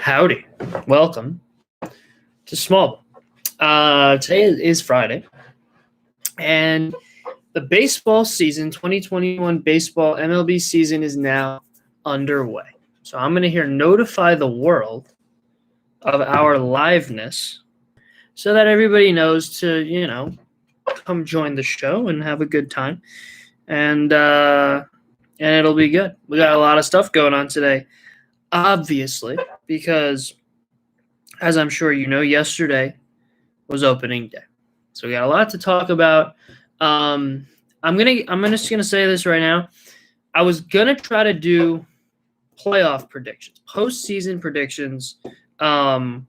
Howdy. Welcome to Small. Today is Friday, and the baseball season, 2021 baseball MLB season, is now underway. So I'm going to notify the world of our liveness so that everybody knows to, come join the show and have a good time. And it'll be good. We got a lot of stuff going on today, obviously, because as I'm sure you know, yesterday was opening day. So we got a lot to talk about. I'm just gonna say this right now. I was gonna try to do playoff predictions, postseason predictions, in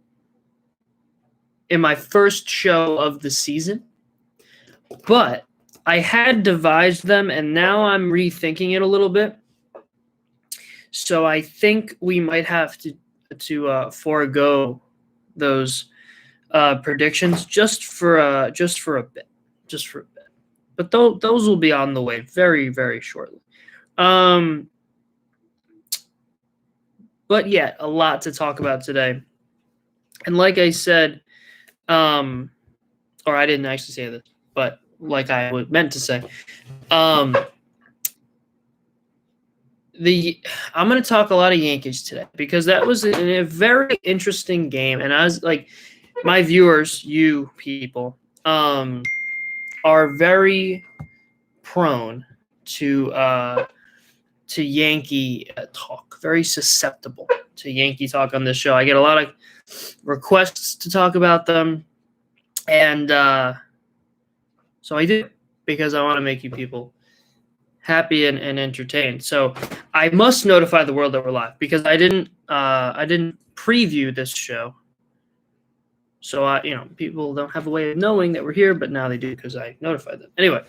my first show of the season, but I had devised them, and now I'm rethinking it a little bit. So I think we might have to forego those predictions just for a bit. But those will be on the way very, very shortly. But yeah, a lot to talk about today. And like I said, or I didn't actually say this, but like I meant to say, I'm going to talk a lot of Yankees today because that was a very interesting game. And I was like, my viewers, you people, are very prone to Yankee talk, very susceptible to Yankee talk on this show. I get a lot of requests to talk about them, and so I do, because I want to make you people happy and entertained. So I must notify the world that we're live, because I didn't preview this show. So people don't have a way of knowing that we're here, but now they do because I notified them. Anyway,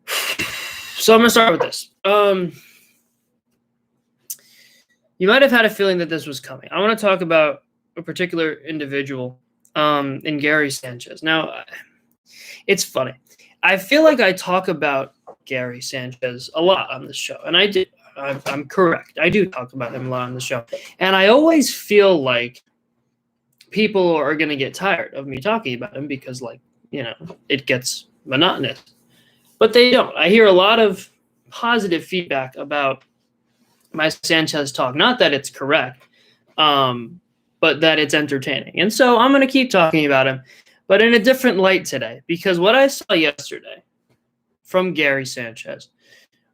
so I'm gonna start with this. You might have had a feeling that this was coming. I want to talk about a particular individual, in Gary Sanchez. Now, it's funny. I feel like I talk about Gary Sanchez a lot on this show, and I did. I'm correct. I do talk about him a lot on the show, and I always feel like people are going to get tired of me talking about him because, it gets monotonous. But they don't. I hear a lot of positive feedback about my Sanchez talk. Not that it's correct, but that it's entertaining. And so I'm going to keep talking about him, but in a different light today, because what I saw yesterday from Gary Sanchez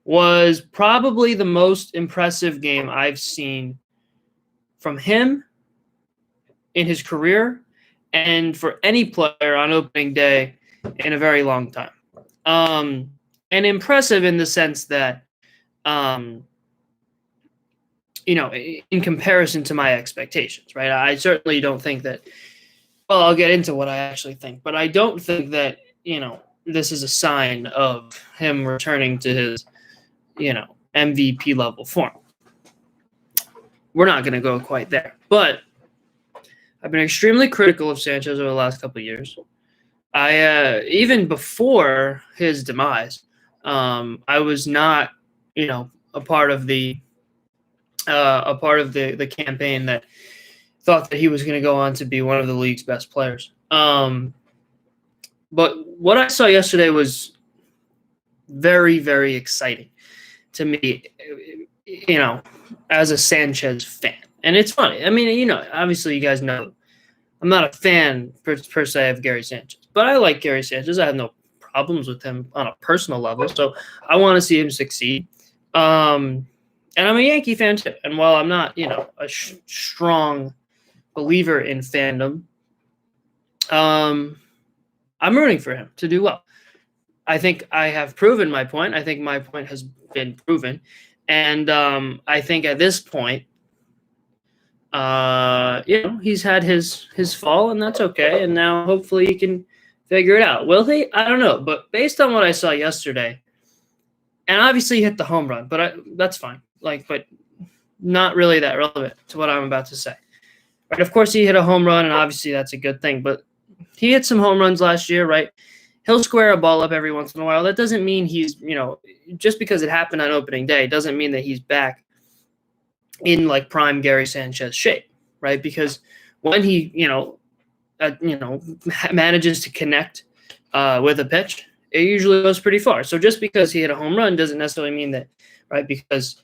was probably the most impressive game I've seen from him in his career and for any player on opening day in a very long time. And impressive in the sense that, in comparison to my expectations, right? I certainly don't think that, well, I'll get into what I actually think, but I don't think that, this is a sign of him returning to his, MVP level form. We're not going to go quite there, but I've been extremely critical of Sanchez over the last couple of years. Even before his demise, I was not, a part of the campaign that thought that he was going to go on to be one of the league's best players. But what I saw yesterday was very, very exciting to me, as a Sanchez fan. And it's funny. I mean, obviously you guys know I'm not a fan per se of Gary Sanchez, but I like Gary Sanchez. I have no problems with him on a personal level, so I want to see him succeed. And I'm a Yankee fan too. And while I'm not, a strong believer in fandom, I'm rooting for him to do well. I think I have proven my point. I think my point has been proven. And I think at this point, he's had his fall, and that's okay. And now hopefully he can figure it out. Will he? I don't know. But based on what I saw yesterday, and obviously he hit the home run, but that's fine. But not really that relevant to what I'm about to say. Right? Of course, he hit a home run, and obviously that's a good thing. But he hit some home runs last year, right? He'll square a ball up every once in a while. That doesn't mean he's, just because it happened on opening day, doesn't mean that he's back in prime Gary Sanchez shape. right? Because when he, manages to connect with a pitch, it usually goes pretty far. So just because he hit a home run doesn't necessarily mean that, right? Because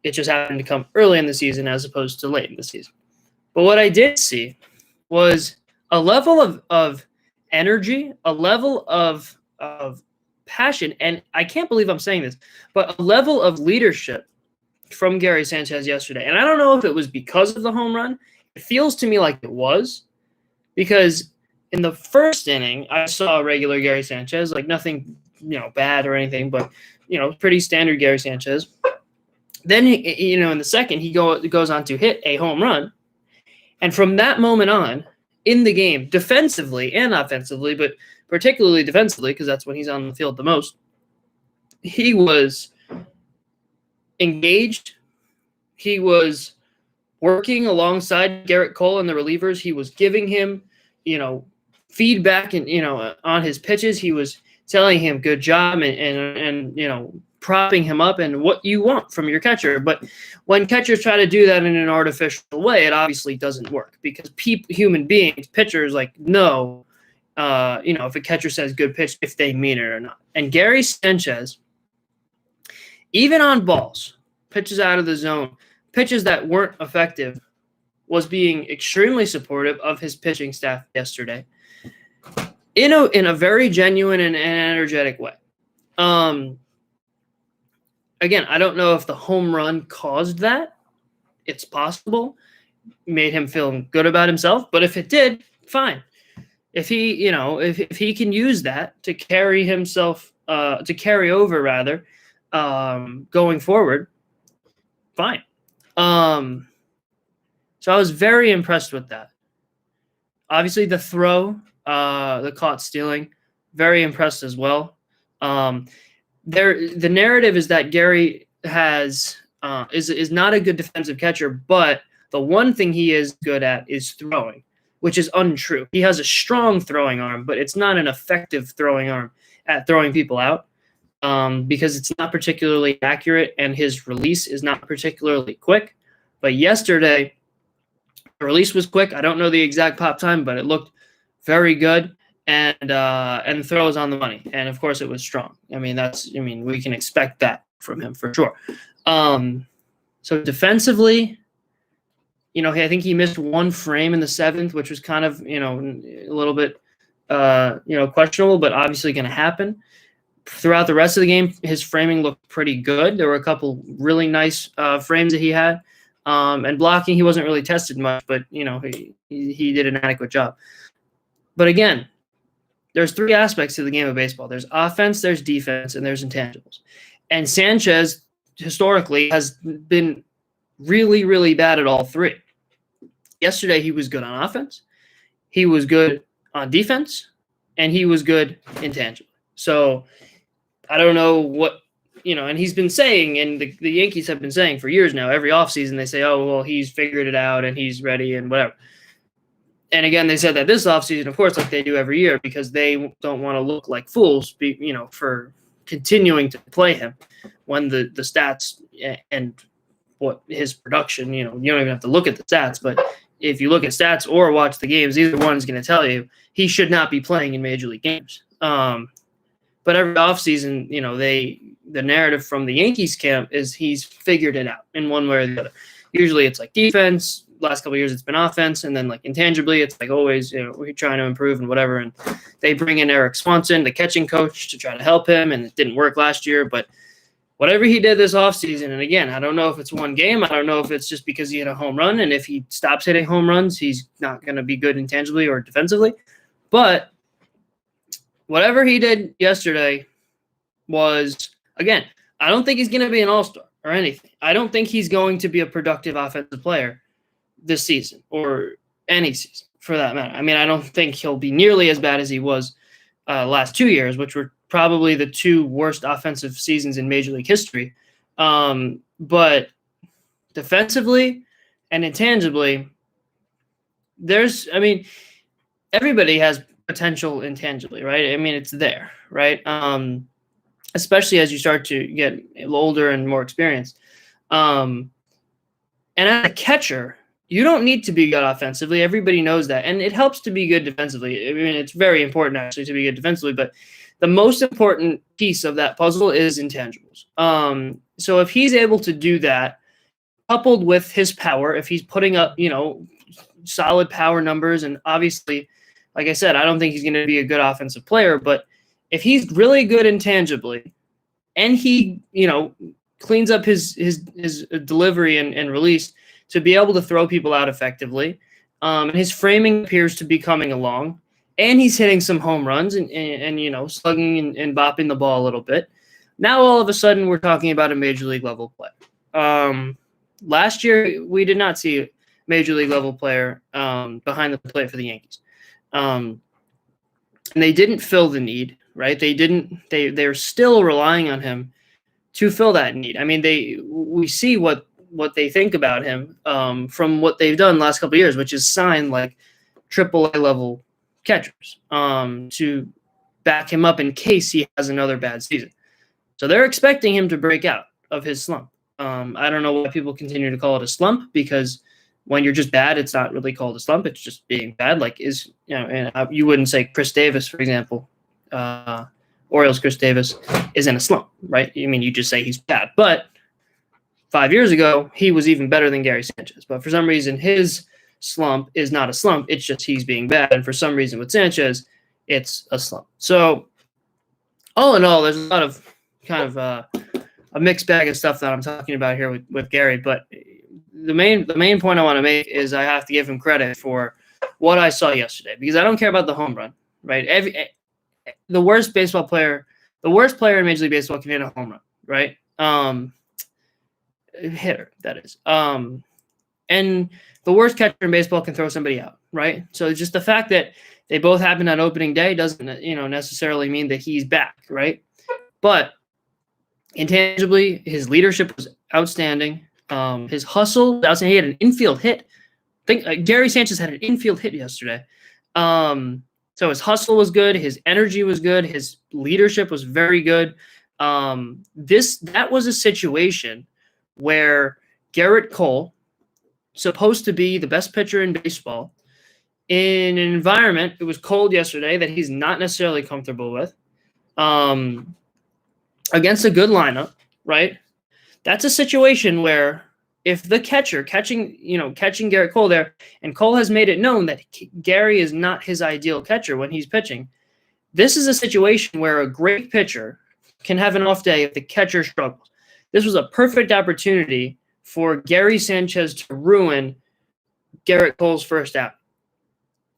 it just happened to come early in the season as opposed to late in the season. But what I did see was a level of energy, a level of passion, and I can't believe I'm saying this, but a level of leadership from Gary Sanchez yesterday. And I don't know if it was because of the home run. It feels to me like it was, because in the first inning, I saw a regular Gary Sanchez, like nothing, bad or anything, but, pretty standard Gary Sanchez. Then, in the second, he goes on to hit a home run. And from that moment on, in the game, defensively and offensively, but particularly defensively, because that's when he's on the field the most, he was engaged. He was working alongside Garrett Cole and the relievers. He was giving him, feedback and, on his pitches. He was telling him good job and propping him up and what you want from your catcher. But when catchers try to do that in an artificial way, it obviously doesn't work, because human beings, pitchers, know, if a catcher says good pitch, if they mean it or not. And Gary Sanchez, even on balls, pitches out of the zone, pitches that weren't effective, was being extremely supportive of his pitching staff yesterday in a very genuine and energetic way. Again, I don't know if the home run caused that. It's possible. Made him feel good about himself. But if it did, fine. If he, if he can use that to carry himself, to carry over rather, going forward, fine. So I was very impressed with that. Obviously, the throw, the caught stealing, very impressed as well. The narrative is that Gary is not a good defensive catcher, but the one thing he is good at is throwing, which is untrue. He has a strong throwing arm, but it's not an effective throwing arm at throwing people out, because it's not particularly accurate and his release is not particularly quick. But yesterday, the release was quick. I don't know the exact pop time, but it looked very good. And the throw was on the money, and of course it was strong. We can expect that from him for sure. So defensively, I think he missed one frame in the seventh, which was kind of a little bit questionable, but obviously going to happen. Throughout the rest of the game, his framing looked pretty good. There were a couple really nice frames that he had, and blocking he wasn't really tested much, but he did an adequate job. But again, there's three aspects to the game of baseball. There's offense, there's defense, and there's intangibles. And Sanchez, historically, has been really, really bad at all three. Yesterday, he was good on offense, he was good on defense, and he was good intangibly. So I don't know what, and he's been saying, and the Yankees have been saying for years now, every offseason, they say, oh, well, he's figured it out, and he's ready, and whatever. And again, they said that this offseason, of course, like they do every year, because they don't want to look like fools, for continuing to play him when the stats and what his production, you don't even have to look at the stats, but if you look at stats or watch the games, either one is going to tell you he should not be playing in major league games. But every offseason, the narrative from the Yankees camp is he's figured it out in one way or the other. Usually it's like defense. Last couple of years it's been offense, and then like intangibly it's like always we're trying to improve and whatever. And they bring in Eric Swanson, the catching coach, to try to help him, and it didn't work last year. But whatever he did this offseason, and again, I don't know if it's one game, I don't know if it's just because he hit a home run, and if he stops hitting home runs, he's not going to be good intangibly or defensively. But whatever he did yesterday was, again, I don't think he's going to be an all-star or anything. I don't think he's going to be a productive offensive player this season or any season for that matter. I don't think he'll be nearly as bad as he was last 2 years, which were probably the two worst offensive seasons in Major League history. But defensively and intangibly, everybody has potential intangibly, right? It's there, right? Especially as you start to get older and more experienced. And as a catcher, you don't need to be good offensively. Everybody knows that. And it helps to be good defensively. I mean, it's very important actually to be good defensively, but the most important piece of that puzzle is intangibles. So if he's able to do that, coupled with his power, if he's putting up, solid power numbers, and obviously, like I said, I don't think he's going to be a good offensive player, but if he's really good intangibly and he, cleans up his delivery and release to be able to throw people out effectively, and his framing appears to be coming along, and he's hitting some home runs and slugging and bopping the ball a little bit. Now all of a sudden we're talking about a major league level player. Last year we did not see a major league level player behind the plate for the Yankees, and they didn't fill the need. Right? They're still relying on him to fill that need. I mean, we see what they think about him from what they've done the last couple of years, which is sign like AAA level catchers to back him up in case he has another bad season. So they're expecting him to break out of his slump. I don't know why people continue to call it a slump, because when you're just bad, it's not really called a slump. It's just being bad. Like and you wouldn't say Chris Davis, for example, Orioles Chris Davis is in a slump, right? I mean, you just say he's bad. But 5 years ago, he was even better than Gary Sanchez. But for some reason, his slump is not a slump. It's just he's being bad. And for some reason with Sanchez, it's a slump. So all in all, there's a lot of kind of a mixed bag of stuff that I'm talking about here with Gary. But the main point I want to make is I have to give him credit for what I saw yesterday, because I don't care about the home run, right? The worst player in Major League Baseball can hit a home run, right? Hitter, that is. And the worst catcher in baseball can throw somebody out, right? So just the fact that they both happened on opening day doesn't, necessarily mean that he's back, right? But intangibly, his leadership was outstanding. His hustle was outstanding. He had an infield hit. Gary Sanchez had an infield hit yesterday. So his hustle was good. His energy was good. His leadership was very good. That was a situation where Garrett Cole, supposed to be the best pitcher in baseball, in an environment, it was cold yesterday, that he's not necessarily comfortable with, against a good lineup, right? That's a situation where if the catcher catching Garrett Cole there, and Cole has made it known that Gary is not his ideal catcher when he's pitching, this is a situation where a great pitcher can have an off day if the catcher struggles. This was a perfect opportunity for Gary Sanchez to ruin Garrett Cole's first out.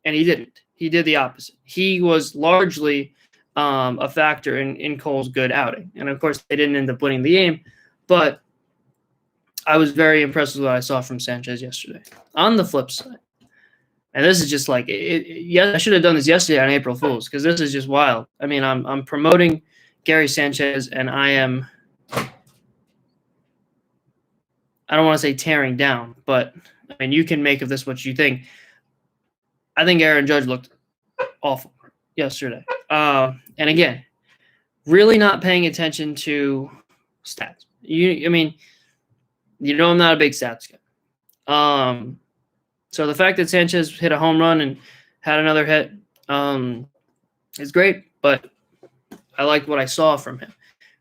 And he didn't. He did the opposite. He was largely a factor in Cole's good outing. And of course, they didn't end up winning the game, but I was very impressed with what I saw from Sanchez yesterday. On the flip side, and this is just like, I should have done this yesterday on April Fool's, because this is just wild. I mean, I'm promoting Gary Sanchez, and I don't want to say tearing down, but I mean, you can make of this what you think. I think Aaron Judge looked awful yesterday. And again, really not paying attention to stats. I'm not a big stats guy. So the fact that Sanchez hit a home run and had another hit is great, but I liked what I saw from him.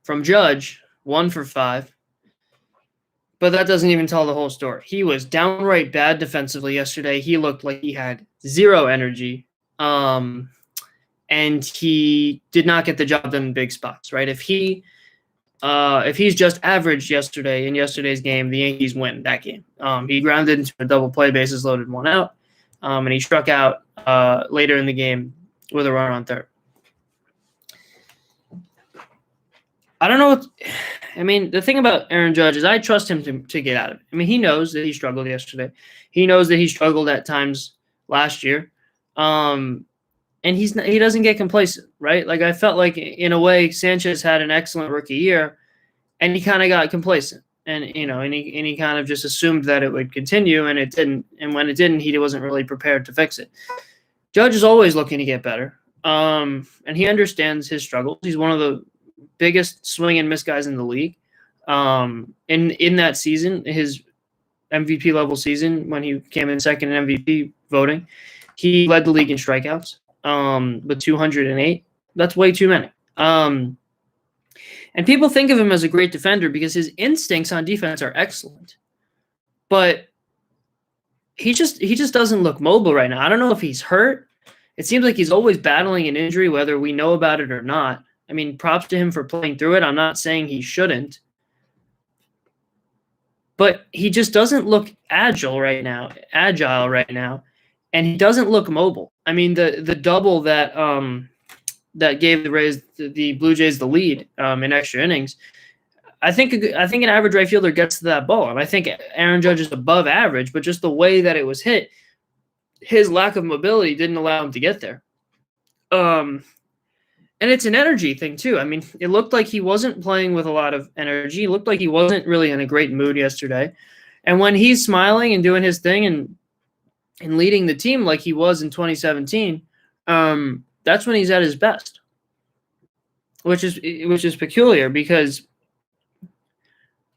From Judge, 1 for 5. But that doesn't even tell the whole story. He was downright bad defensively yesterday. He looked like he had zero energy. And he did not get the job done in big spots, right? If he's just average yesterday in yesterday's game, the Yankees win that game. He grounded into a double play, bases loaded, 1 out, and he struck out later in the game with a run on third. I don't know. The thing about Aaron Judge is I trust him to get out of it. I mean, he knows that he struggled yesterday. He knows that he struggled at times last year. And he doesn't get complacent, right? Like, I felt like in a way Sanchez had an excellent rookie year, and he kind of got complacent, and he kind of just assumed that it would continue, and it didn't. And when it didn't, he wasn't really prepared to fix it. Judge is always looking to get better, and he understands his struggles. He's one of the biggest swing and miss guys in the league. In that season, his MVP level season when he came in second in MVP voting. He led the league in strikeouts with 208. That's way too many. And people think of him as a great defender because his instincts on defense are excellent. But he just doesn't look mobile right now. I don't know if he's hurt. It seems like he's always battling an injury, whether we know about it or not. I mean, props to him for playing through it. I'm not saying he shouldn't. But he just doesn't look agile right now, and he doesn't look mobile. I mean, the double that that gave the Blue Jays the lead in extra innings. I think an average right fielder gets to that ball, and I think Aaron Judge is above average, but just the way that it was hit, his lack of mobility didn't allow him to get there. And it's an energy thing too. I mean, it looked like he wasn't playing with a lot of energy. It looked like he wasn't really in a great mood yesterday. And when he's smiling and doing his thing and leading the team like he was in 2017, that's when he's at his best. Which is peculiar, because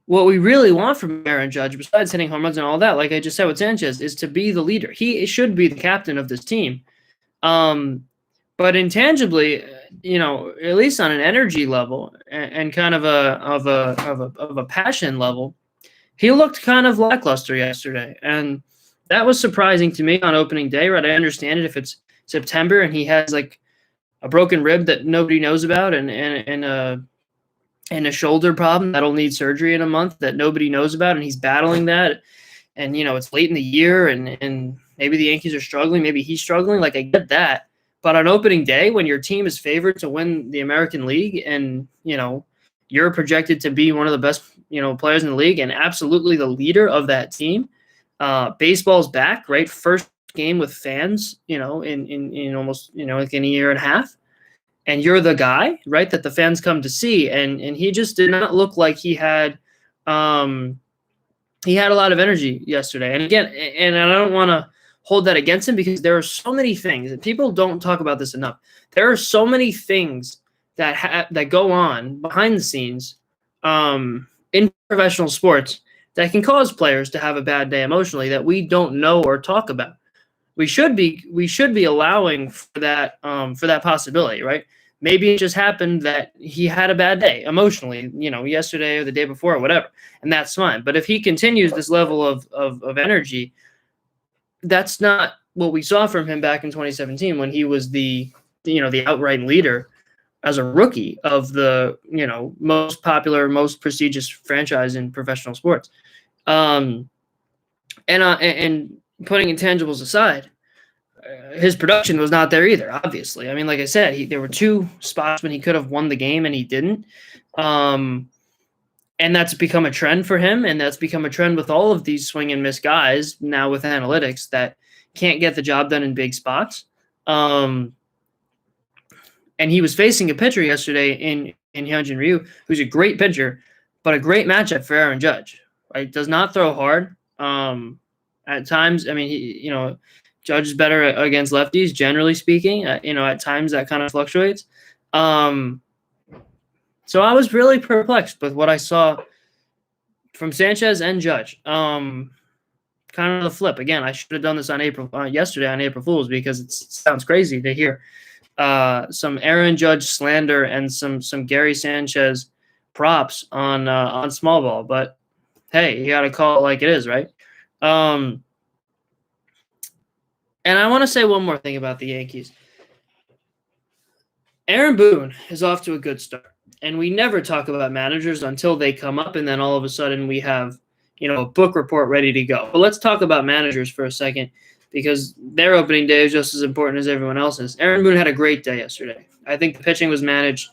what we really want from Aaron Judge, besides hitting home runs and all that, like I just said with Sanchez, is to be the leader. He should be the captain of this team. But intangibly, at least on an energy level and kind of a passion level, he looked kind of lackluster yesterday, and that was surprising to me on opening day. Right, I understand it if it's September and he has like a broken rib that nobody knows about, and a shoulder problem that'll need surgery in a month that nobody knows about, and he's battling that, and it's late in the year, and maybe the Yankees are struggling, maybe he's struggling. Like, I get that. But on opening day, when your team is favored to win the American League, and you're projected to be one of the best players in the league and absolutely the leader of that team, baseball's back, right? First game with fans, in almost like in a year and a half, and you're the guy, right, that the fans come to see, and he just did not look like he had a lot of energy yesterday. And again, and I don't want to hold that against him, because there are so many things, and people don't talk about this enough. There are so many things that go on behind the scenes in professional sports that can cause players to have a bad day emotionally that we don't know or talk about. We should be allowing for that possibility, right? Maybe it just happened that he had a bad day emotionally, yesterday or the day before or whatever, and that's fine. But if he continues this level of energy, that's not what we saw from him back in 2017 when he was the outright leader as a rookie of the most popular, most prestigious franchise in professional sports. And putting intangibles aside, his production was not there either, obviously. I mean, like I said, there were two spots when he could have won the game and he didn't. And that's become a trend for him, and that's become a trend with all of these swing and miss guys now with analytics that can't get the job done in big spots. And he was facing a pitcher yesterday in Hyunjin Ryu, who's a great pitcher, but a great matchup for Aaron Judge. Right? Does not throw hard. At times, I mean, Judge is better against lefties, generally speaking. At times that kind of fluctuates. So I was really perplexed with what I saw from Sanchez and Judge. Kind of the flip. Again, I should have done this on yesterday on April Fools, because it sounds crazy to hear some Aaron Judge slander and some Gary Sanchez props on small ball. But hey, you got to call it like it is, right? And I want to say one more thing about the Yankees. Aaron Boone is off to a good start. And we never talk about managers until they come up, and then all of a sudden we have, a book report ready to go. But let's talk about managers for a second, because their opening day is just as important as everyone else's. Aaron Boone had a great day yesterday. I think the pitching was managed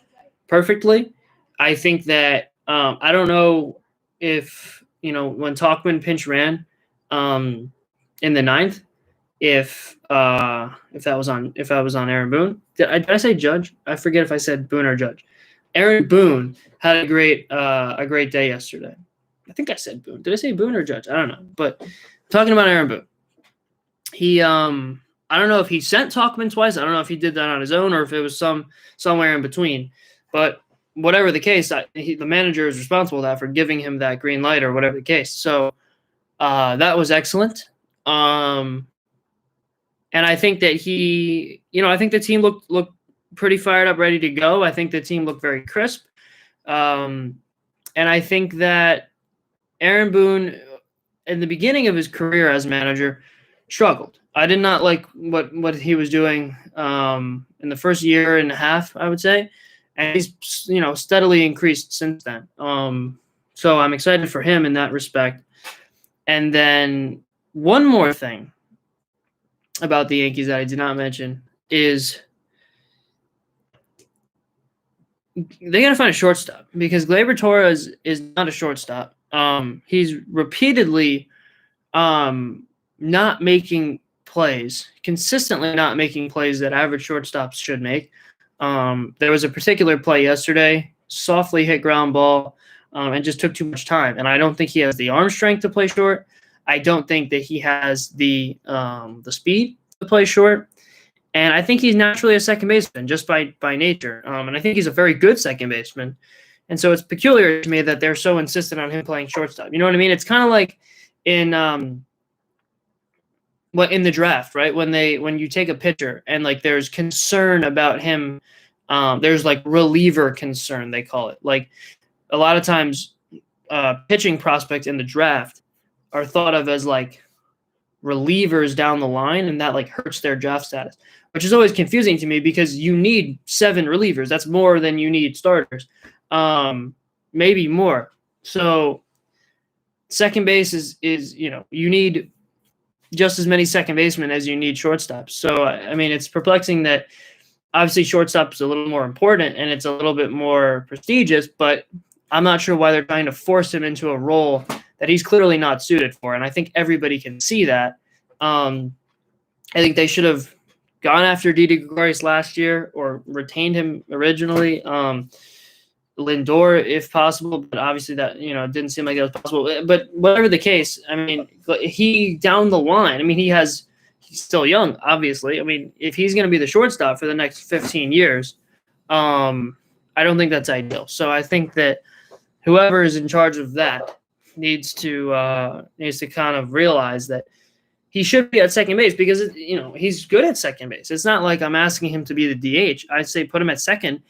perfectly. I think that I don't know if, when Tauchman pinch ran in the ninth, if I was on Aaron Boone. Did I say Judge? I forget if I said Boone or Judge. Aaron Boone had a great day yesterday. I think I said Boone. Did I say Boone or Judge? I don't know. But talking about Aaron Boone, he I don't know if he sent Tauchman twice. I don't know if he did that on his own or if it was somewhere in between. But whatever the case, the manager is responsible for that, for giving him that green light or whatever the case. So That was excellent. And I think that I think the team looked pretty fired up, ready to go. I think the team looked very crisp. And I think that Aaron Boone, in the beginning of his career as manager, struggled. I did not like what he was doing in the first year and a half, I would say, and he's steadily increased since then. So I'm excited for him in that respect. And then one more thing about the Yankees that I did not mention is they got to find a shortstop because Gleyber Torres is not a shortstop. He's repeatedly not making plays, consistently not making plays that average shortstops should make. There was a particular play yesterday, softly hit ground ball, and just took too much time. And I don't think he has the arm strength to play short. I don't think that he has the speed to play short. And I think he's naturally a second baseman just by nature. And I think he's a very good second baseman. And so it's peculiar to me that they're so insistent on him playing shortstop. You know what I mean? It's kind of like in the draft, right? When you take a pitcher and like there's concern about him, there's like reliever concern, they call it. Like a lot of times pitching prospects in the draft are thought of as like relievers down the line, and that like hurts their draft status, which is always confusing to me because you need 7 relievers. That's more than you need starters, maybe more. So second base is you need just as many second basemen as you need shortstops. So I mean, it's perplexing that obviously shortstop is a little more important and it's a little bit more prestigious, but I'm not sure why they're trying to force him into a role that he's clearly not suited for. And I think everybody can see that. I think they should have gone after Didi Gregorius last year or retained him originally. Lindor, if possible, but obviously that, didn't seem like that was possible. But whatever the case, I mean, he down the line, I mean, he's still young, obviously. I mean, if he's going to be the shortstop for the next 15 years, I don't think that's ideal. So I think that whoever is in charge of that needs to kind of realize that he should be at second base because, he's good at second base. It's not like I'm asking him to be the DH. I'd say put him at second,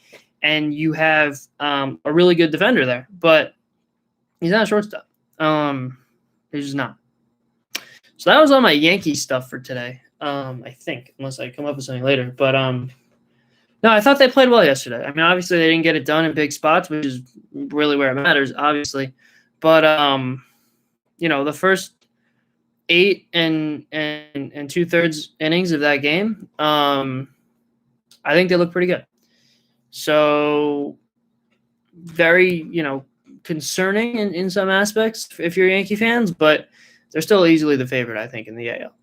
and you have a really good defender there. But he's not a shortstop. He's just not. So that was all my Yankee stuff for today, I think, unless I come up with something later. But no, I thought they played well yesterday. I mean, obviously they didn't get it done in big spots, which is really where it matters, obviously. But the first 8 and 2/3 innings of that game, I think they look pretty good. So very, concerning in some aspects if you're Yankee fans, but they're still easily the favorite, I think, in the AL.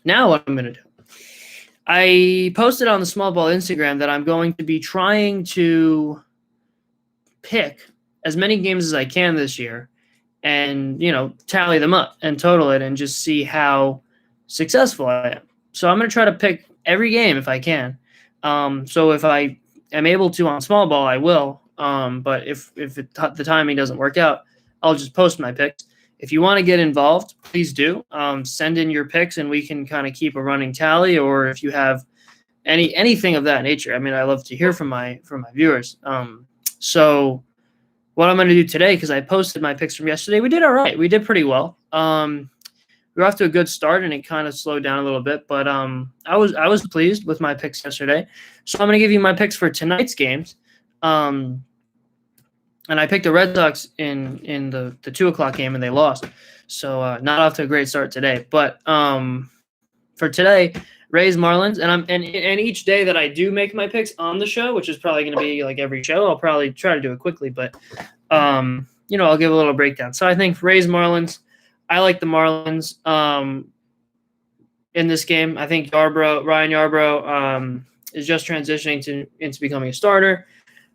Now what I'm going to do. I posted on the Small Ball Instagram that I'm going to be trying to pick as many games as I can this year and, tally them up and total it and just see how successful I am. So I'm going to try to pick every game if I can. So if I am able to on Small Ball, I will. But if the timing doesn't work out, I'll just post my picks. If you want to get involved, please do. Send in your picks and we can kind of keep a running tally, or if you have anything of that nature. I mean, I love to hear from my viewers. So what I'm going to do today, because I posted my picks from yesterday, we did all right. We did pretty well. We were off to a good start and it kind of slowed down a little bit, but I was pleased with my picks yesterday. So I'm going to give you my picks for tonight's games. And I picked the Red Sox in the 2:00 game and they lost. So not off to a great start today. But for today, Rays, Marlins, and each day that I do make my picks on the show, which is probably going to be like every show, I'll probably try to do it quickly, but I'll give a little breakdown. So I think Rays, Marlins, I like the Marlins in this game. I think Ryan Yarbrough is just transitioning into becoming a starter.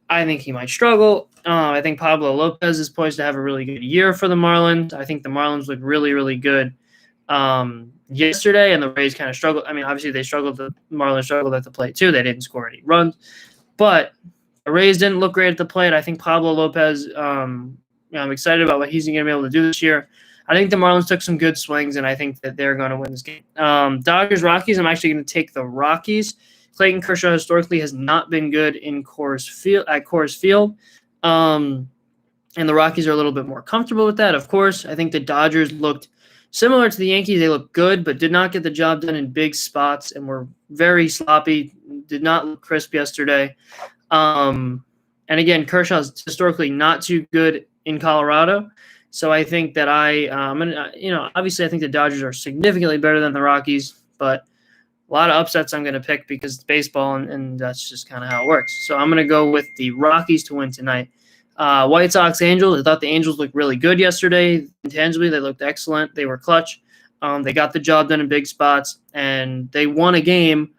I think he might struggle. I think Pablo Lopez is poised to have a really good year for the Marlins. I think the Marlins look really, really good yesterday, and the Rays kind of struggled. I mean, obviously they struggled. The Marlins struggled at the plate too. They didn't score any runs, but the Rays didn't look great at the plate. I think Pablo Lopez, I'm excited about what he's going to be able to do this year. I think the Marlins took some good swings, and I think that they're going to win this game. Dodgers, Rockies, I'm actually going to take the Rockies. Clayton Kershaw historically has not been good in Coors Field. And the Rockies are a little bit more comfortable with that, of course. I think the Dodgers looked similar to the Yankees. They looked good, but did not get the job done in big spots and were very sloppy, did not look crisp yesterday. And again, Kershaw's historically not too good in Colorado. So I think that obviously I think the Dodgers are significantly better than the Rockies, but a lot of upsets I'm going to pick because it's baseball, and that's just kind of how it works. So I'm going to go with the Rockies to win tonight. White Sox, Angels. I thought the Angels looked really good yesterday. Intangibly, they looked excellent. They were clutch. They got the job done in big spots, and they won a game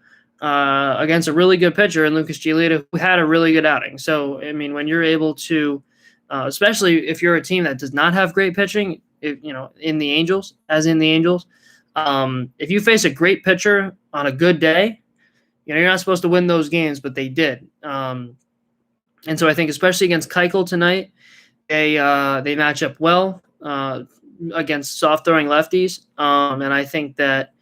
against a really good pitcher in Lucas Giolito, who had a really good outing. So, I mean, when you're able to, especially if you're a team that does not have great pitching, in the Angels, if you face a great pitcher on a good day, you're not supposed to win those games, but they did. And so I think especially against Keuchel tonight, they match up well against soft-throwing lefties. And I think that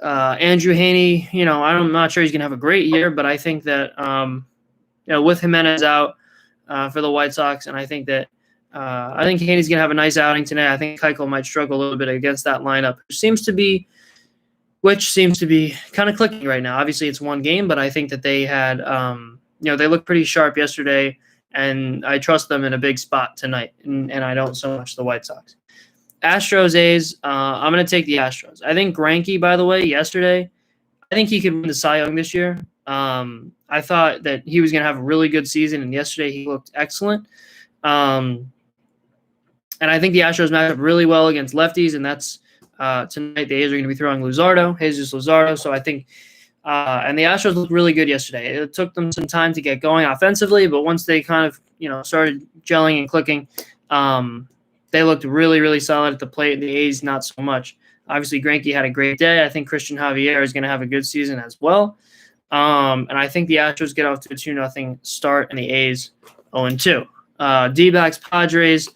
Andrew Heaney, I'm not sure he's going to have a great year, but I think that, with Jimenez out for the White Sox, and I think Heaney's going to have a nice outing tonight. I think Keuchel might struggle a little bit against that lineup, which seems to be kind of clicking right now. Obviously, it's one game, but I think that they had they looked pretty sharp yesterday, and I trust them in a big spot tonight, and I don't so much the White Sox. Astros, A's, I'm going to take the Astros. I think Greinke, by the way, yesterday, I think he could win the Cy Young this year. I thought that he was going to have a really good season, and yesterday he looked excellent. And I think the Astros match up really well against lefties, and that's tonight the A's are going to be throwing Jesus Luzardo. So I think and the Astros looked really good yesterday. It took them some time to get going offensively, but once they kind of, started gelling and clicking, they looked really, really solid at the plate. The A's, not so much. Obviously, Greinke had a great day. I think Christian Javier is going to have a good season as well. And I think the Astros get off to a 2-0 start, and the A's 0-2. D-backs, Padres.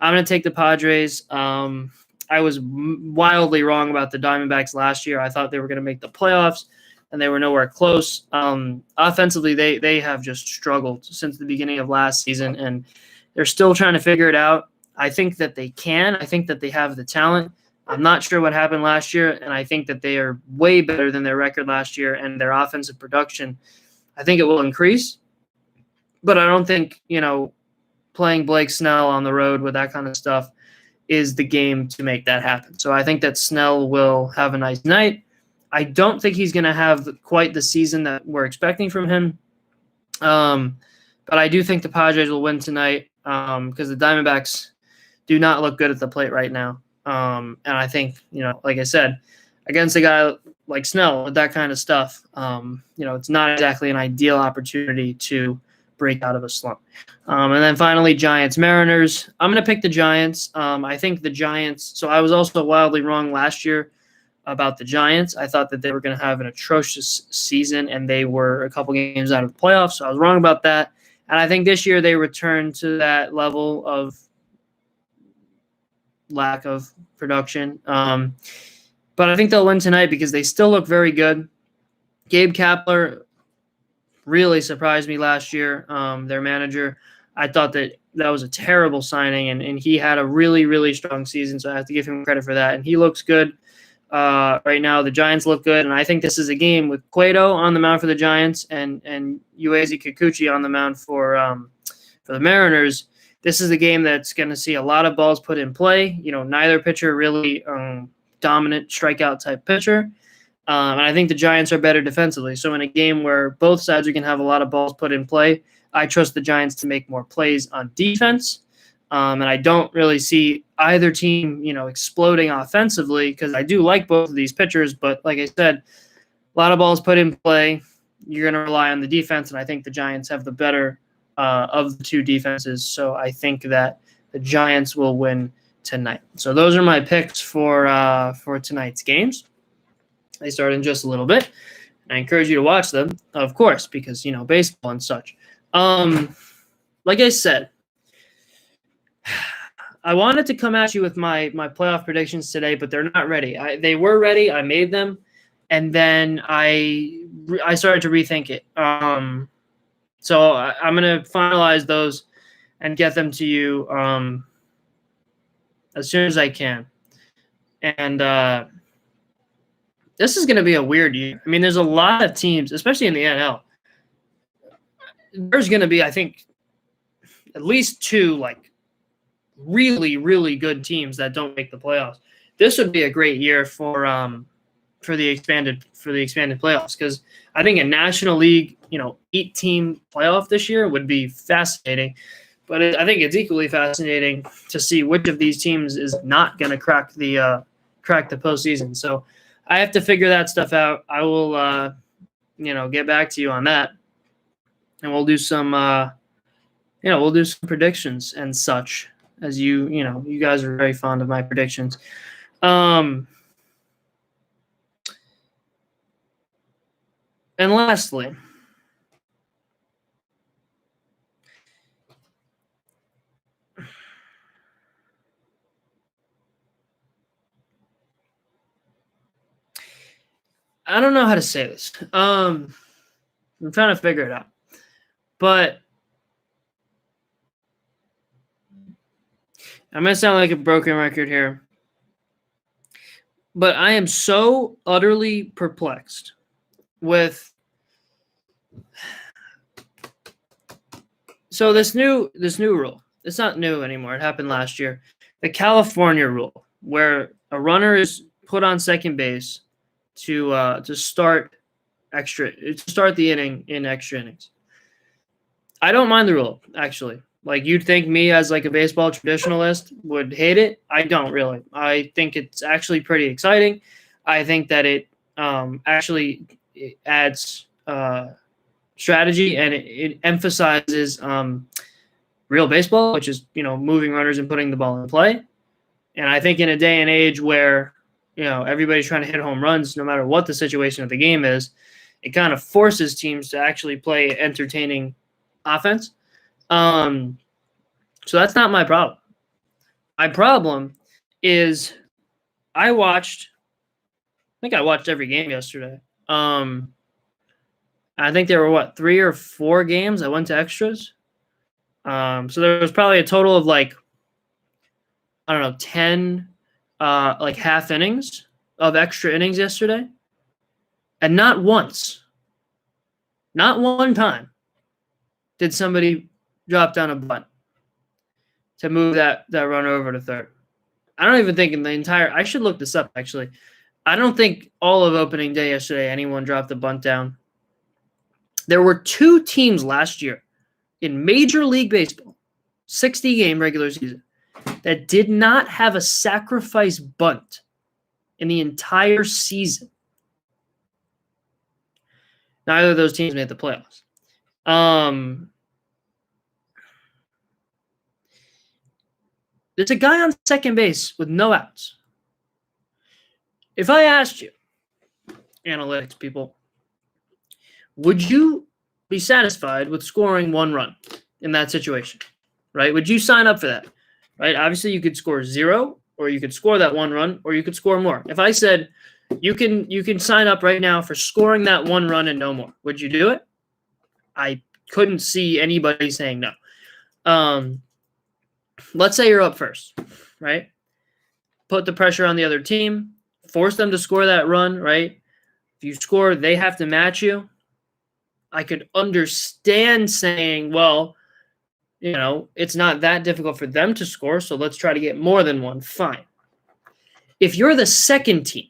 I'm going to take the Padres. I was wildly wrong about the Diamondbacks last year. I thought they were going to make the playoffs, and they were nowhere close. Offensively, they have just struggled since the beginning of last season, and they're still trying to figure it out. I think that they can. I think that they have the talent. I'm not sure what happened last year, and I think that they are way better than their record last year, and their offensive production, I think it will increase. But I don't think, playing Blake Snell on the road with that kind of stuff is the game to make that happen. So I think that Snell will have a nice night. I don't think he's going to have quite the season that we're expecting from him. But I do think the Padres will win tonight because the Diamondbacks do not look good at the plate right now. And I think, like I said, against a guy like Snell with that kind of stuff, it's not exactly an ideal opportunity to break out of a slump. And then finally, Giants, Mariners. I'm going to pick the Giants. I think the Giants – so I was also wildly wrong last year about the Giants. I thought that they were going to have an atrocious season, and they were a couple games out of the playoffs, so I was wrong about that. And I think this year they return to that level of lack of production. But I think they'll win tonight because they still look very good. Gabe Kapler really surprised me last year, their manager. I thought that was a terrible signing, and he had a really, really strong season, so I have to give him credit for that. And he looks good right now. The Giants look good, and I think this is a game with Cueto on the mound for the Giants and Uezi Kikuchi on the mound for the Mariners. This is a game that's going to see a lot of balls put in play. Neither pitcher really dominant strikeout type pitcher. And I think the Giants are better defensively. So in a game where both sides are going to have a lot of balls put in play, I trust the Giants to make more plays on defense. And I don't really see either team, exploding offensively because I do like both of these pitchers. But like I said, a lot of balls put in play. You're going to rely on the defense, and I think the Giants have the better of the two defenses. So I think that the Giants will win tonight. So those are my picks for tonight's games. They start in just a little bit. And I encourage you to watch them, of course, because, baseball and such. Like I said, I wanted to come at you with my playoff predictions today, but they're not ready. They were ready. I made them, and then I started to rethink it. So I'm gonna finalize those and get them to you as soon as I can. And this is gonna be a weird year. I mean, there's a lot of teams, especially in the NL. There's gonna be, I think, at least two like really, really good teams that don't make the playoffs. This would be a great year for the expanded playoffs, because I think a National League 8-team playoff this year would be fascinating. But I think it's equally fascinating to see which of these teams is not going to crack the postseason. So I have to figure that stuff out. I will get back to you on that, and we'll do some predictions and such, as you guys are very fond of my predictions. And lastly, I don't know how to say this. I'm trying to figure it out. But I'm going to sound like a broken record here. But I am so utterly perplexed with this new rule. It's not new anymore. It happened last year. The California rule, where a runner is put on second base to start the inning in extra innings. I don't mind the rule, actually. Like, you'd think me as like a baseball traditionalist would hate it. I don't really. I think it's actually pretty exciting. I think that it actually adds strategy, and it emphasizes real baseball, which is moving runners and putting the ball in play. And I think in a day and age where everybody's trying to hit home runs, no matter what the situation of the game is, it kind of forces teams to actually play entertaining offense. So that's not my problem. My problem is I think I watched every game yesterday. I think there were 3 or 4 games. I went to extras. So there was probably a total of 10 half innings of extra innings yesterday. And not once, not one time, did somebody drop down a bunt to move that runner over to third. I don't even think I should look this up, actually. I don't think all of opening day yesterday anyone dropped the bunt down. There were 2 teams last year in Major League Baseball, 60-game regular season, that did not have a sacrifice bunt in the entire season. Neither of those teams made the playoffs. There's a guy on second base with no outs. If I asked you, analytics people, would you be satisfied with scoring 1 run in that situation? Right? Would you sign up for that? Right? Obviously, you could score 0, or you could score that 1 run, or you could score more. If I said you can sign up right now for scoring that 1 run and no more, would you do it? I couldn't see anybody saying no. Let's say you're up first, right? Put the pressure on the other team, force them to score that run, right? If you score, they have to match you. I could understand saying, well, it's not that difficult for them to score, so let's try to get more than 1. Fine. If you're the second team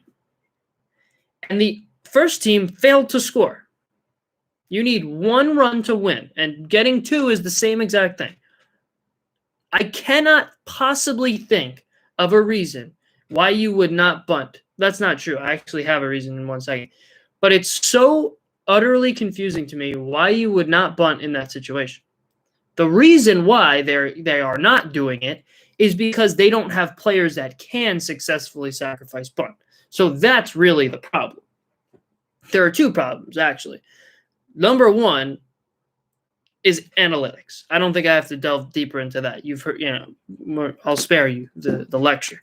and the first team failed to score, you need 1 run to win, and getting 2 is the same exact thing. I cannot possibly think of a reason why you would not bunt. That's not true. I actually have a reason in 1 second. But it's so utterly confusing to me why you would not bunt in that situation. The reason why they are not doing it is because they don't have players that can successfully sacrifice bunt. So that's really the problem. There are 2 problems, actually. Number 1, is analytics. I don't think I have to delve deeper into that. You've heard, I'll spare you the lecture.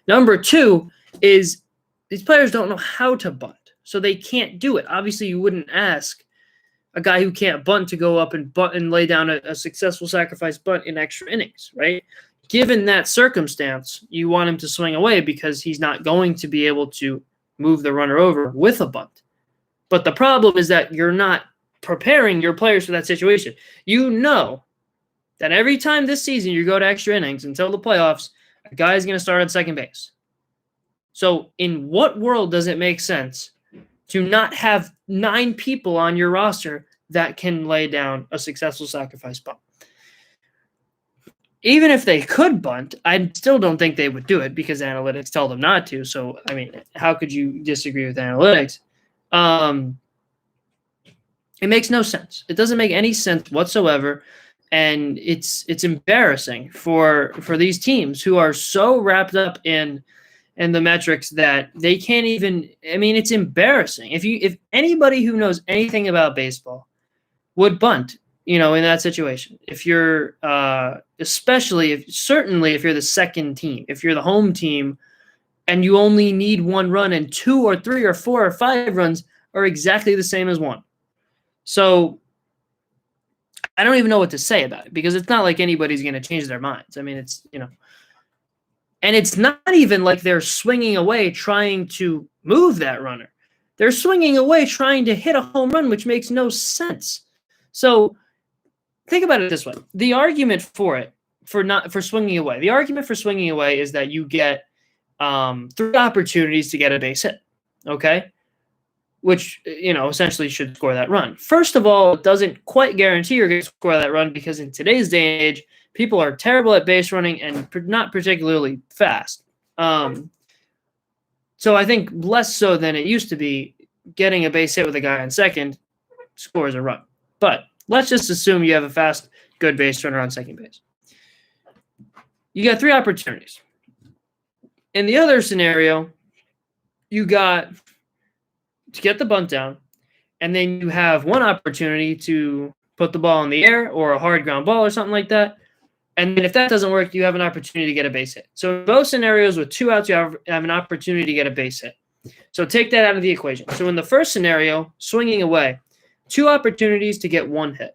Number 2 is these players don't know how to bunt, so they can't do it. Obviously, you wouldn't ask a guy who can't bunt to go up and bunt and lay down a successful sacrifice bunt in extra innings, right? Given that circumstance, you want him to swing away because he's not going to be able to move the runner over with a bunt. But the problem is that you're not preparing your players for that situation. You know that every time this season you go to extra innings until the playoffs, a guy is going to start at second base. So in what world does it make sense to not have 9 people on your roster that can lay down a successful sacrifice bunt? Even if they could bunt, I still don't think they would do it because analytics tell them not to. So, I mean, how could you disagree with analytics? It makes no sense. It doesn't make any sense whatsoever. And it's embarrassing for these teams who are so wrapped up in the metrics that they can't even. I mean, it's embarrassing. If anybody who knows anything about baseball would bunt, in that situation, if you're certainly if you're the second team, if you're the home team, and you only need 1 run and 2 or 3 or 4 or 5 runs are exactly the same as 1. So I don't even know what to say about it because it's not like anybody's going to change their minds. I mean, it's, and it's not even like they're swinging away trying to move that runner. They're swinging away trying to hit a home run, which makes no sense. So think about it this way. The argument for swinging away, the argument for swinging away is that you get 3 opportunities to get a base hit, okay? Which, essentially should score that run. First of all, it doesn't quite guarantee you're going to score that run because in today's day and age, people are terrible at base running and not particularly fast. So I think less so than it used to be, getting a base hit with a guy on second scores a run. But let's just assume you have a fast, good base runner on second base. You got 3 opportunities. In the other scenario, you got to get the bunt down, and then you have 1 opportunity to put the ball in the air or a hard ground ball or something like that. And then if that doesn't work, you have an opportunity to get a base hit. So in both scenarios with 2 outs, you have an opportunity to get a base hit. So take that out of the equation. So in the first scenario, swinging away, 2 opportunities to get 1 hit.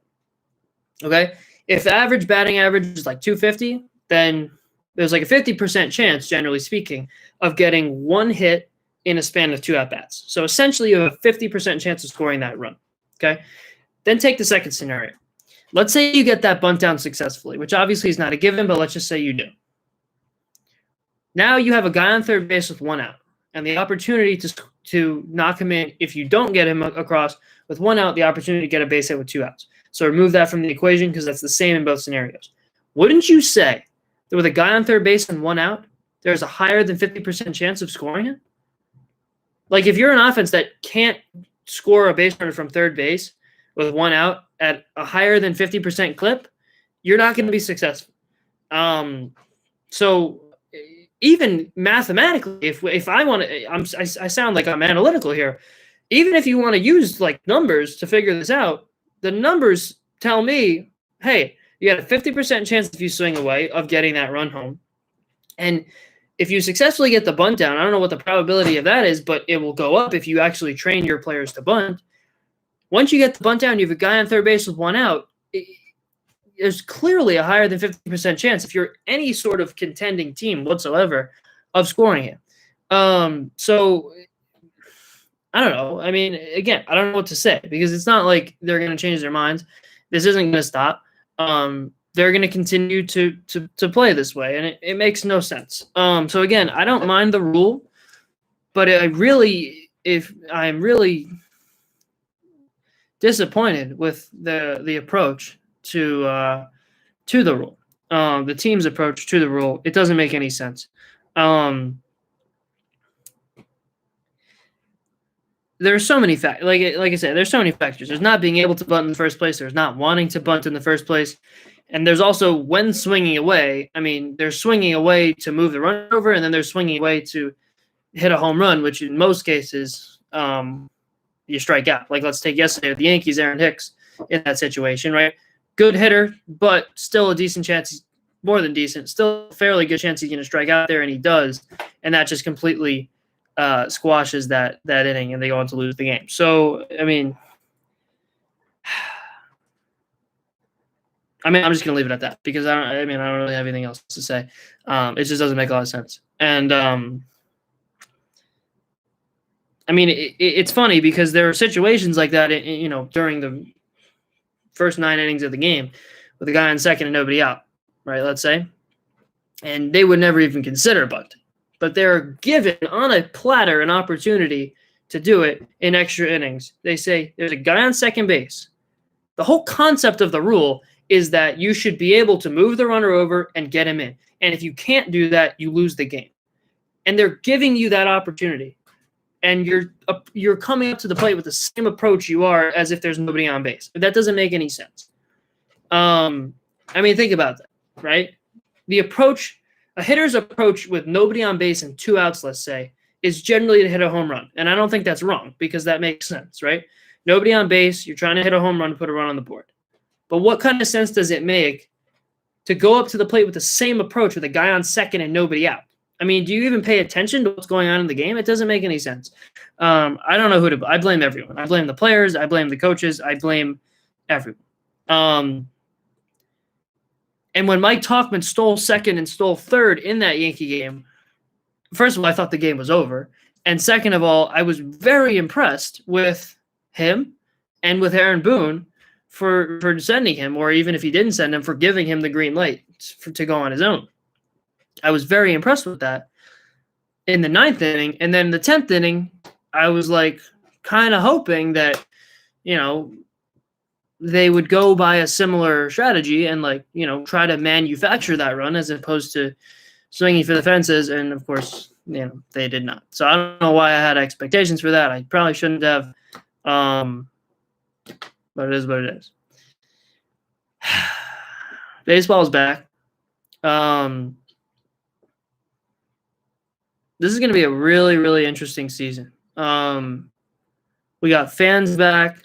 Okay? If the average batting average is like 250, then there's like a 50% chance, generally speaking, of getting 1 hit in a span of 2 at-bats. So essentially, you have a 50% chance of scoring that run. Okay? Then take the second scenario. Let's say you get that bunt down successfully, which obviously is not a given, but let's just say you do. Now you have a guy on third base with 1 out, and the opportunity to knock him in. If you don't get him across with 1 out, the opportunity to get a base hit with 2 outs. So remove that from the equation because that's the same in both scenarios. Wouldn't you say that with a guy on third base and 1 out, there's a higher than 50% chance of scoring him? Like if you're an offense that can't score a base runner from third base with 1 out at a higher than 50% clip, you're not going to be successful. So even mathematically, if I want to, I sound like I'm analytical here. Even if you want to use like numbers to figure this out, the numbers tell me, hey, you got a 50% chance if you swing away of getting that run home. And if you successfully get the bunt down, I don't know what the probability of that is, but it will go up if you actually train your players to bunt. Once you get the bunt down, you have a guy on third base with 1 out. There's clearly a higher than 50% chance, if you're any sort of contending team whatsoever, of scoring it. So I don't know. I mean, again, I don't know what to say because it's not like they're going to change their minds. This isn't going to stop. They're going to continue to play this way, and it makes no sense. So again, I don't mind the rule, but I'm really disappointed with the approach to the rule, the team's approach to the rule. It doesn't make any sense. There's so many factors. Like I said, there's so many factors. There's not being able to bunt in the first place. There's not wanting to bunt in the first place. And there's also when swinging away. I mean, they're swinging away to move the run over, and then they're swinging away to hit a home run, which in most cases you strike out. Like let's take yesterday with the Yankees, Aaron Hicks in that situation, right? good hitter, but still a decent chance, more than decent, still a fairly good chance he's going to strike out there, and he does, and that just completely squashes that inning, and they go on to lose the game. So, I mean, I'm just going to leave it at that because I don't really have anything else to say. It just doesn't make a lot of sense. And it's funny because there are situations like that, during the first 9 innings of the game with a guy on second and nobody out, right? Let's say, and they would never even consider bunting, but they're given on a platter an opportunity to do it in extra innings. They say there's a guy on second base. The whole concept of the rule is that you should be able to move the runner over and get him in. And if you can't do that, you lose the game. And they're giving you that opportunity. And you're coming up to the plate with the same approach you are as if there's nobody on base. That doesn't make any sense. Think about that, right? The approach, a hitter's approach with nobody on base and 2 outs, let's say, is generally to hit a home run. And I don't think that's wrong because that makes sense, right? Nobody on base, you're trying to hit a home run, put a run on the board. But what kind of sense does it make to go up to the plate with the same approach with a guy on second and nobody out? Do you even pay attention to what's going on in the game? It doesn't make any sense. I don't know who to. I blame everyone. I blame the players. I blame the coaches. I blame everyone. And when Mike Tauchman stole second and stole third in that Yankee game, first of all, I thought the game was over. And second of all, I was very impressed with him and with Aaron Boone for sending him, or even if he didn't send him, for giving him the green light to go on his own. I was very impressed with that in the 9th inning. And then the 10th inning, I was like kind of hoping that, they would go by a similar strategy and try to manufacture that run as opposed to swinging for the fences. And of course, they did not. So I don't know why I had expectations for that. I probably shouldn't have. But it is what it is. Baseball is back. This is going to be a really, really interesting season. We got fans back.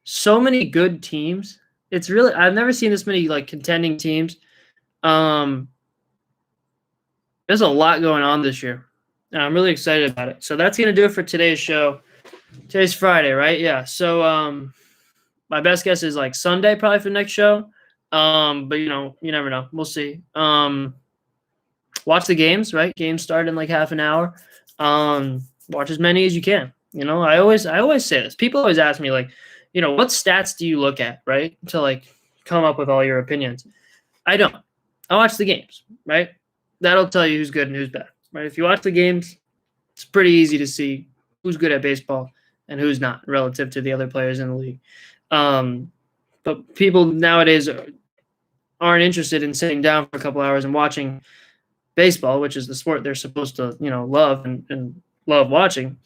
So many good teams. I've never seen this many contending teams. There's a lot going on this year. And I'm really excited about it. So that's going to do it for today's show. Today's Friday, right? Yeah. So my best guess is Sunday probably for the next show. But you never know. We'll see. Watch the games, right? Games start in half an hour. Watch as many as you can. I always say this. People always ask me what stats do you look at, right? To come up with all your opinions. I don't. I watch the games, right? That'll tell you who's good and who's bad, right? If you watch the games, it's pretty easy to see who's good at baseball and who's not relative to the other players in the league. But people nowadays aren't interested in sitting down for a couple hours and watching baseball, which is the sport they're supposed to, love and love watching.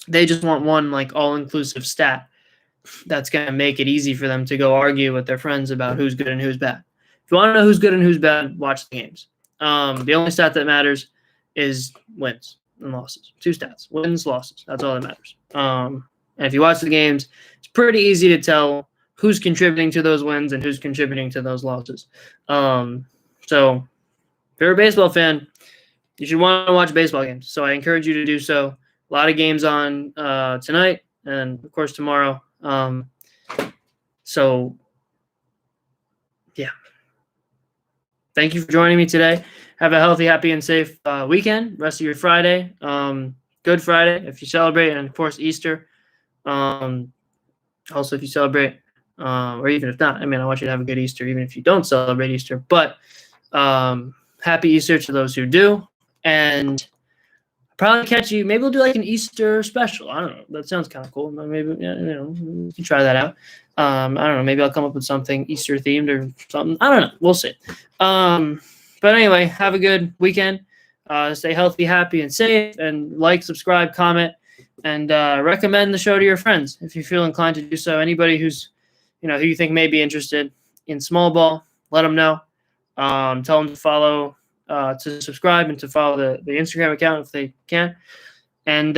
They just want one all-inclusive stat that's going to make it easy for them to go argue with their friends about who's good and who's bad. If you want to know who's good and who's bad, watch the games. The only stat that matters is wins and losses. 2 stats: wins, losses. That's all that matters. And if you watch the games, it's pretty easy to tell who's contributing to those wins and who's contributing to those losses. So if you're a baseball fan, you should want to watch baseball games. So I encourage you to do so. A lot of games on tonight and, of course, tomorrow. So, yeah. Thank you for joining me today. Have a healthy, happy, and safe weekend. Rest of your Friday. Good Friday if you celebrate, and, of course, Easter. Also, if you celebrate, or even if not, I want you to have a good Easter, even if you don't celebrate Easter. But happy Easter to those who do. And probably catch you. Maybe we'll do an Easter special. I don't know. That sounds kind of cool. Maybe you can try that out. I don't know. Maybe I'll come up with something Easter themed or something. I don't know. We'll see. But anyway, have a good weekend. Stay healthy, happy, and safe. And subscribe, comment, and recommend the show to your friends if you feel inclined to do so. Anybody who's, who you think may be interested in small ball, let them know. Tell them to follow. To subscribe and to follow the Instagram account if they can. And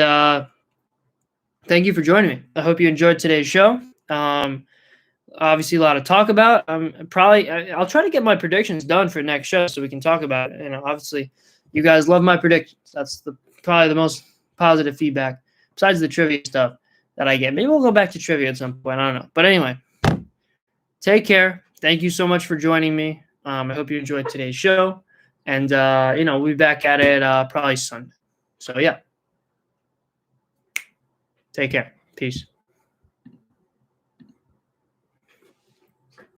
thank you for joining me. I hope you enjoyed today's show. Obviously, a lot to talk about. I'll try to get my predictions done for next show so we can talk about it. Obviously, you guys love my predictions. That's probably the most positive feedback besides the trivia stuff that I get. Maybe we'll go back to trivia at some point. I don't know. But anyway, take care. Thank you so much for joining me. I hope you enjoyed today's show. And, we'll be back at it probably Sunday. So, yeah. Take care. Peace.